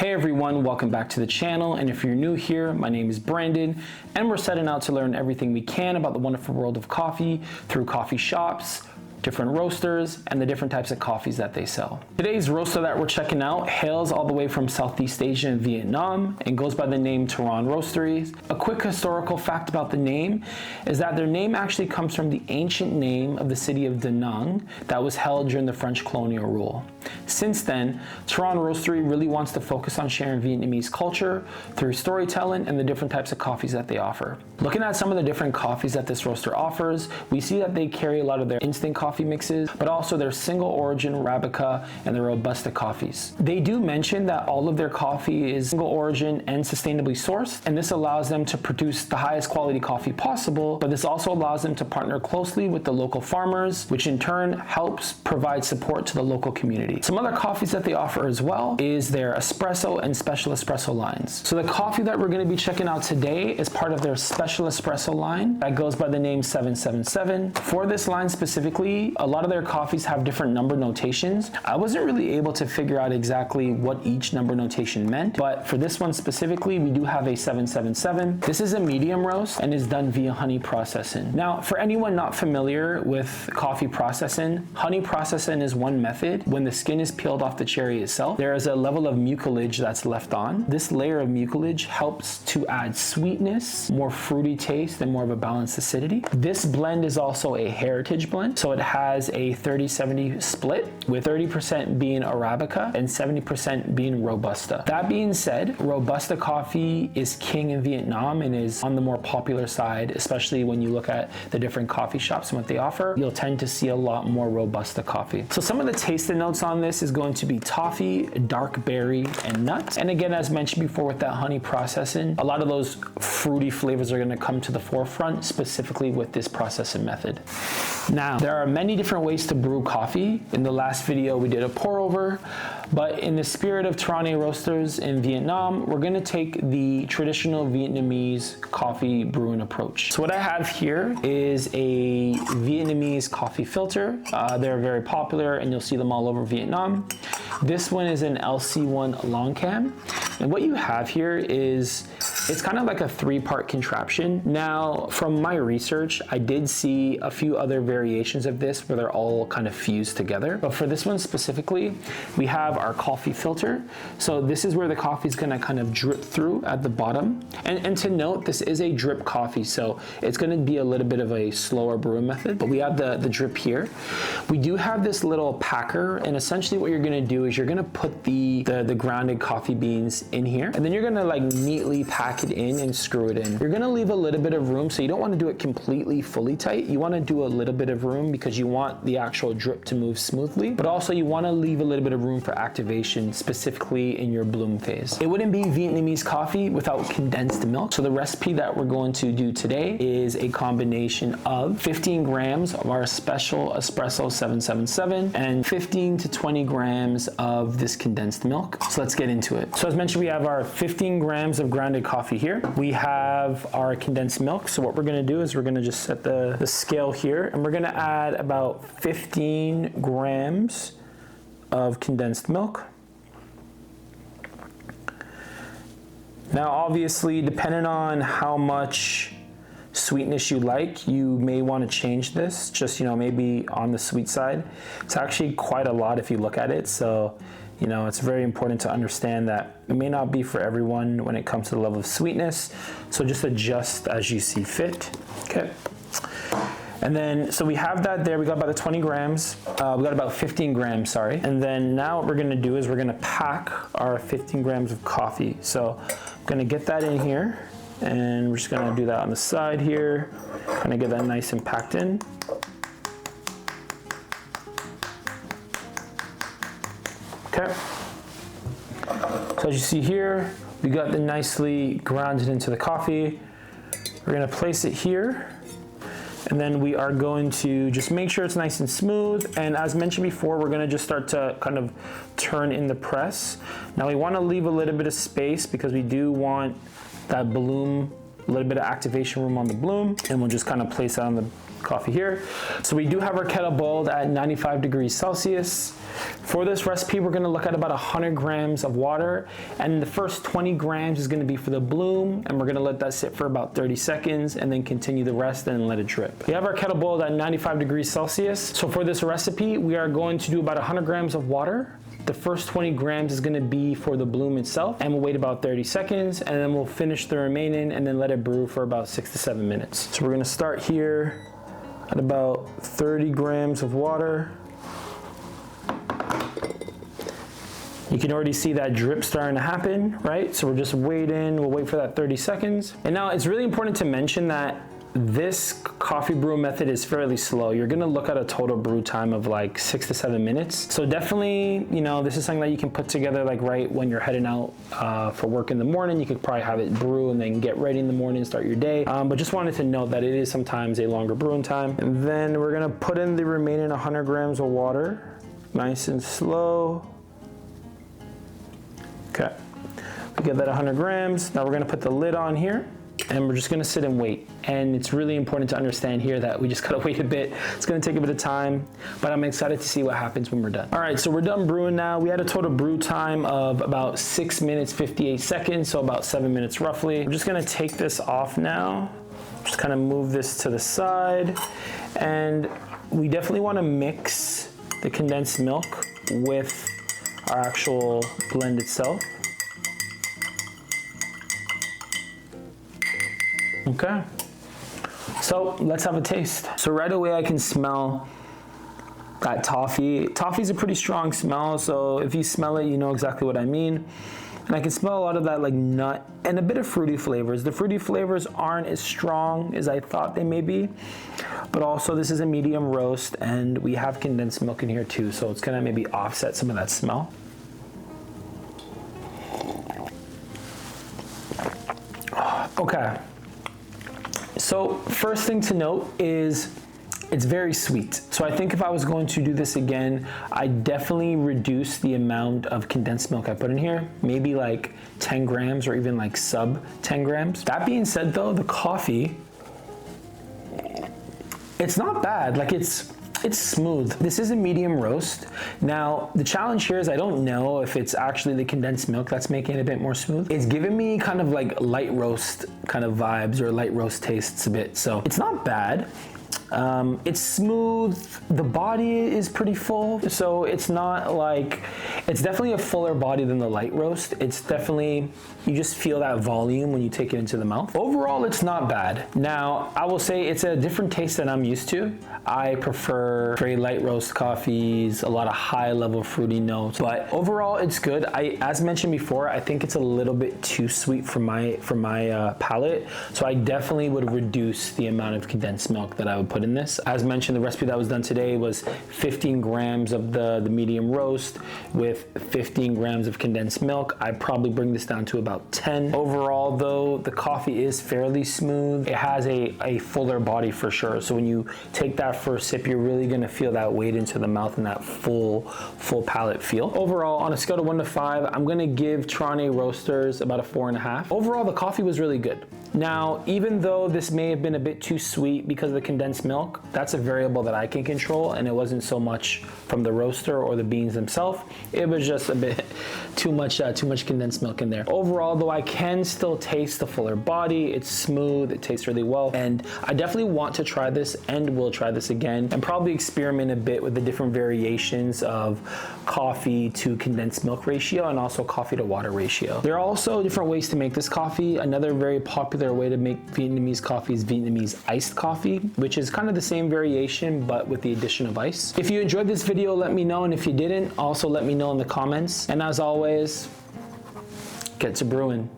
Hey everyone, welcome back to the channel, and if you're new here, my name is Brandon, and we're setting out to learn everything we can about the wonderful world of coffee through coffee shops, different roasters, and the different types of coffees that they sell. Today's roaster that we're checking out hails all the way from Southeast Asia and Vietnam and goes by the name Tourane Roasters. A quick historical fact about the name is that their name actually comes from the ancient name of the city of Da Nang that was held during the French colonial rule. Since then, Tourane Roastery really wants to focus on sharing Vietnamese culture through storytelling and the different types of coffees that they offer. Looking at some of the different coffees that this roaster offers, we see that they carry a lot of their instant coffee mixes, but also their single origin Arabica and their Robusta coffees. They do mention that all of their coffee is single origin and sustainably sourced, and this allows them to produce the highest quality coffee possible, but this also allows them to partner closely with the local farmers, which in turn helps provide support to the local community. Some other coffees that they offer as well is their espresso and special espresso lines. So the coffee that we're going to be checking out today is part of their special espresso line that goes by the name 777. For this line specifically, a lot of their coffees have different number notations. I wasn't really able to figure out exactly what each number notation meant, but for this one specifically, we do have a 777. This is a medium roast and is done via honey processing. Now, for anyone not familiar with coffee processing, honey processing is one method. When the skin is peeled off the cherry itself, there is a level of mucilage that's left on. This layer of mucilage helps to add sweetness, more fruity taste, and more of a balanced acidity. This blend is also a heritage blend, so it has a 30-70 split, with 30% being Arabica and 70% being Robusta. That being said, Robusta coffee is king in Vietnam and is on the more popular side, especially when you look at the different coffee shops and what they offer. You'll tend to see a lot more Robusta coffee. So some of the tasting notes on this is going to be toffee, dark berry, and nuts. And again, as mentioned before with that honey processing, a lot of those fruity flavors are going to come to the forefront, specifically with this processing method. Now, there are many different ways to brew coffee. In the last video, we did a pour over, but in the spirit of Tourane Roasters in Vietnam, we're going to take the traditional Vietnamese coffee brewing approach. So what I have here is a Vietnamese coffee filter. They're very popular and you'll see them all over Vietnam. This one is an LC1 long cam. And what you have here is, it's kind of like a three-part contraption. Now, from my research, I did see a few other variations of this where they're all kind of fused together. But for this one specifically, we have our coffee filter. So this is where the coffee is gonna kind of drip through at the bottom. And to note, this is a drip coffee, so it's gonna be a little bit of a slower brewing method, but we have the drip here. We do have this little packer, and essentially what you're gonna do is you're gonna put the grounded coffee beans in here, and then you're gonna like neatly pack it in and screw it in. You're gonna leave a little bit of room, so you don't wanna do it completely fully tight. You wanna do a little bit of room because you want the actual drip to move smoothly, but also you wanna leave a little bit of room for activation, specifically in your bloom phase. It wouldn't be Vietnamese coffee without condensed milk. So the recipe that we're going to do today is a combination of 15 grams of our special espresso 777 and 15 to 20 grams of this condensed milk. So let's get into it. So as mentioned, we have our 15 grams of grounded coffee here. We have our condensed milk. So what we're gonna do is we're gonna just set the scale here, and we're gonna add about 15 grams of condensed milk. Now, obviously, depending on how much sweetness you like, you may want to change this, just, maybe on the sweet side. It's actually quite a lot if you look at it. So, it's very important to understand that it may not be for everyone when it comes to the level of sweetness. So just adjust as you see fit. Okay. And then, so we have that there. We got about the 20 grams. We got about 15 grams, sorry. And then now what we're gonna do is we're gonna pack our 15 grams of coffee. So I'm gonna get that in here, and we're just gonna do that on the side here. Kind of get that nice and packed in. Okay. So as you see here, we got the nicely grounded into the coffee. We're gonna place it here. And then we are going to just make sure it's nice and smooth. And as mentioned before, we're gonna just start to kind of turn in the press. Now we wanna leave a little bit of space because we do want that bloom, a little bit of activation room on the bloom. And we'll just kind of place that on the coffee here. So we do have our kettle boiled at 95 degrees Celsius. For this recipe, we're gonna look at about 100 grams of water, and the first 20 grams is gonna be for the bloom, and we're gonna let that sit for about 30 seconds, and then continue the rest and let it drip. We have our kettle boiled at 95 degrees Celsius. So for this recipe, we are going to do about 100 grams of water. The first 20 grams is gonna be for the bloom itself, and we'll wait about 30 seconds, and then we'll finish the remaining, and then let it brew for about 6 to 7 minutes. So we're gonna start here at about 30 grams of water. You can already see that drip starting to happen, right? So we're just waiting, we'll wait for that 30 seconds. And now it's really important to mention that this coffee brew method is fairly slow. You're gonna look at a total brew time of like 6 to 7 minutes. So definitely, you know, this is something that you can put together like right when you're heading out for work in the morning. You could probably have it brew and then get ready in the morning, start your day. But just wanted to note that it is sometimes a longer brewing time. And then we're gonna put in the remaining 100 grams of water, nice and slow. Okay, we get that 100 grams. Now we're gonna put the lid on here, and we're just gonna sit and wait. And it's really important to understand here that we just gotta wait a bit. It's gonna take a bit of time, but I'm excited to see what happens when we're done. All right, so we're done brewing now. We had a total brew time of about 6 minutes, 58 seconds, so about 7 minutes roughly. I'm just gonna take this off now. Just kind of move this to the side. And we definitely wanna mix the condensed milk with our actual blend itself. Okay, so let's have a taste. So right away I can smell that toffee. Toffee's a pretty strong smell, so if you smell it, you know exactly what I mean. And I can smell a lot of that like nut and a bit of fruity flavors. The fruity flavors aren't as strong as I thought they may be, but also this is a medium roast and we have condensed milk in here too, so it's gonna maybe offset some of that smell. Okay. So first thing to note is it's very sweet. So I think if I was going to do this again, I'd definitely reduce the amount of condensed milk I put in here, maybe like 10 grams or even like sub 10 grams. That being said though, the coffee, it's not bad. Like it's smooth. This is a medium roast. Now, the challenge here is I don't know if it's actually the condensed milk that's making it a bit more smooth. It's giving me kind of like light roast kind of vibes or light roast tastes a bit. So it's not bad. It's smooth, the body is pretty full, so it's not like, it's definitely a fuller body than the light roast. It's definitely, you just feel that volume when you take it into the mouth. Overall, it's not bad. Now, I will say it's a different taste than I'm used to. I prefer very light roast coffees, a lot of high level fruity notes, but overall it's good. As mentioned before, I think it's a little bit too sweet for my palate, so I definitely would reduce the amount of condensed milk that I would put in this. As mentioned, the recipe that was done today was 15 grams of the medium roast with 15 grams of condensed milk. I'd probably bring this down to about 10. Overall though, the coffee is fairly smooth. It has a fuller body for sure. So when you take that first sip, you're really gonna feel that weight into the mouth and that full palate feel. Overall, on a scale of 1 to 5, I'm gonna give Tourane Roasters about a 4.5. Overall, the coffee was really good. Now, even though this may have been a bit too sweet because of the condensed milk, that's a variable that I can control, and it wasn't so much from the roaster or the beans themselves. It was just a bit too much condensed milk in there. Overall, though, I can still taste the fuller body. It's smooth, it tastes really well, and I definitely want to try this and will try this again and probably experiment a bit with the different variations of coffee to condensed milk ratio and also coffee to water ratio. There are also different ways to make this coffee. Another very popular way to make Vietnamese coffee is Vietnamese iced coffee, which is kind of the same variation but with the addition of ice. If you enjoyed this video, let me know, and if you didn't, also let me know in the comments. And as always, get to brewing.